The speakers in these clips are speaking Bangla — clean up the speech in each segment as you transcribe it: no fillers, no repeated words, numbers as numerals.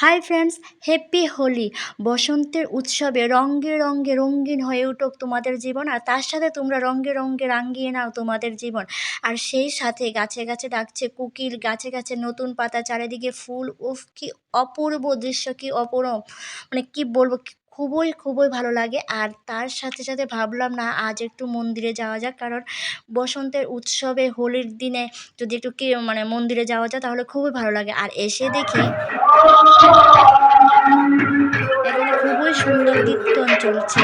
Hi friends, happy Holi. বসন্তের উৎসবে রঙে রঙে রঙিন হয়ে উঠুক তোমাদের জীবন, আর তার সাথে তোমরা রঙে রঙে রাঙিয়ে নাও তোমাদের জীবন। আর সেই সাথে গাছে গাছে ডাকছে কোকিল, গাছে গাছে নতুন পাতা, চারিদিকে ফুল। উফ, কি অপূর্ব দৃশ্য, কি অপূর্ব, মানে কি বলবো, খুবই খুবই ভালো লাগে। আর তার সাথে সাথে ভাবলাম না আজ একটু মন্দিরে যাওয়া যাক, কারণ বসন্তের উৎসবে হোলির দিনে যদি একটু কি মন্দিরে যাওয়া যায় তাহলে খুবই ভালো লাগে। আর এসে দেখি এখানে খুবই সুন্দর কীর্তন চলছে।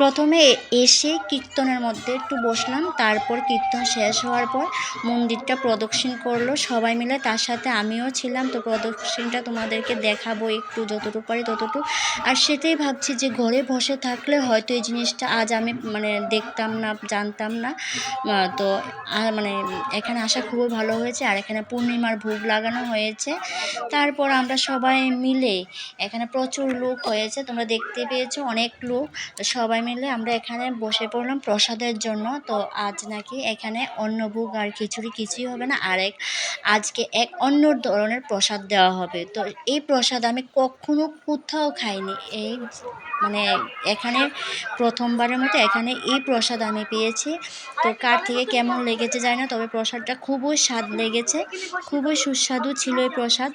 প্রথমে এসে কীর্তনের মধ্যে একটু বসলাম, তারপর কীর্তন শেষ হওয়ার পর মন্দিরটা প্রদক্ষিণ করলো সবাই মিলে, তার সাথে আমিও ছিলাম। তো প্রদক্ষিণটা তোমাদেরকে দেখাবো একটু, যতটুকু পারি ততটুকু। আর সেটাই ভাবছি যে ঘরে বসে থাকলে হয়তো এই জিনিসটা আজ আমি দেখতাম না, জানতাম না। তো এখানে আসা খুবই ভালো হয়েছে। আর এখানে পূর্ণিমার ভোগ লাগানো হয়েছে। তারপর আমরা সবাই মিলে, এখানে প্রচুর লোক হয়েছে, তোমরা দেখতে পেয়েছো অনেক লোক। সবাই মিলে আমরা এখানে বসে পড়লাম প্রসাদের জন্য। তো আজ নাকি এখানে অন্নভোগ আর খিচুড়ি কিছুই হবে না, আজকে এক অন্য ধরনের প্রসাদ দেওয়া হবে। তো এই প্রসাদ আমি কখনো কোথাও খাইনি, এখানে প্রথমবারের মতো এখানে এই প্রসাদ আমি পেয়েছি। তো কার থেকে কেমন লেগেছে জানি না, তবে প্রসাদটা খুবই স্বাদ লেগেছে, খুবই সুস্বাদু ছিল এই প্রসাদ।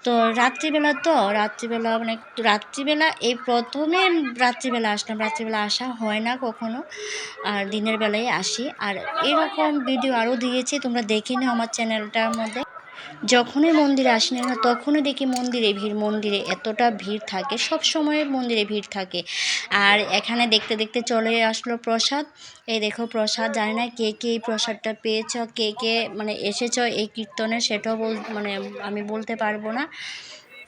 তো রাত্রিবেলা এই প্রথমে রাত্রিবেলা আসলাম, রাত্রিবেলা আসা হয় না কখনো, আর দিনের বেলায় আসি। আর এরকম ভিডিও আরও দিয়েছি, তোমরা দেখে নিও আমার চ্যানেলটার মধ্যে। যখনই মন্দিরে আসি না তখনই দেখি মন্দিরে এতটা ভিড় থাকে, সব সময় মন্দিরে ভিড় থাকে। আর এখানে দেখতে দেখতে চলে আসলো প্রসাদ। এই দেখো প্রসাদ, জানি না কে কে এই প্রসাদটা পেয়েছ, কে কে এসেছ এই কীর্তনে, সেটাও আমি বলতে পারবো না।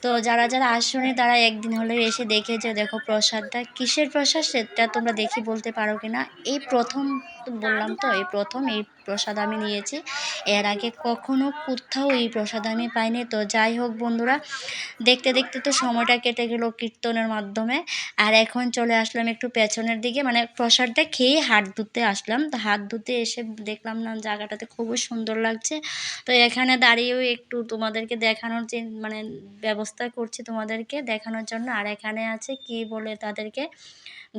তো যারা যারা আসেনি তারা একদিন হলে এসে দেখেছে। দেখো প্রসাদটা কিসের প্রসাদ সেটা তোমরা দেখি বলতে পারো কিনা। এই প্রথম বললাম তো, এই প্রথম এই প্রসাদ আমি নিয়েছি, এর আগে কখনো কোথাও এই প্রসাদ আমি পাইনি। তো যাই হোক বন্ধুরা, দেখতে দেখতে তো সময়টা কেটে গেল কীর্তনের মাধ্যমে। আর এখন চলে আসলাম একটু পেছনের দিকে, প্রসাদটা খেয়ে হাত ধুতে আসলাম। তো হাত ধুতে এসে দেখলাম না জায়গাটাতে খুবই সুন্দর লাগছে। তো এখানে দাঁড়িয়েও একটু তোমাদেরকে দেখানোর যে ব্যবস্থা করছি তোমাদেরকে দেখানোর জন্য। আর এখানে আছে কি বলে তাদেরকে,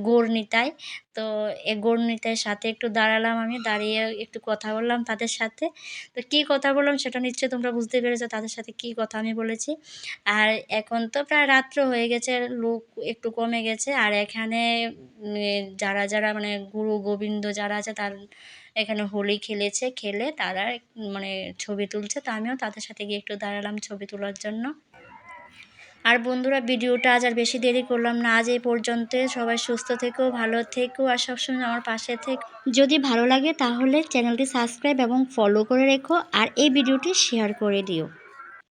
গৌরনিতাই। তো এই গৌরনিতাইয়ের সাথে একটু দাঁড়ালাম, আমি দাঁড়িয়ে একটু কথা বললাম তাদের সাথে। তো কী কথা বললাম সেটা নিশ্চয়ই তোমরা বুঝতে পেরেছো তাদের সাথে কী কথা আমি বলেছি। আর এখন তো প্রায় রাত্র হয়ে গেছে, লোক একটু কমে গেছে। আর এখানে যারা যারা গুরু গোবিন্দ যারা আছে তার এখানে হোলি খেলে তারা ছবি তুলছে। তো আমিও তাদের সাথে গিয়ে একটু দাঁড়ালাম ছবি তোলার জন্য। আর বন্ধুরা, ভিডিওটা আজ আর বেশি দেরি করলাম না, আজ এই পর্যন্ত। সবাই সুস্থ থেকো, ভালো থেকো, আর সবসময় আমার পাশে থেকো। যদি ভালো লাগে তাহলে চ্যানেলটি সাবস্ক্রাইব এবং ফলো করে রেখো, আর এই ভিডিওটি শেয়ার করে দিও।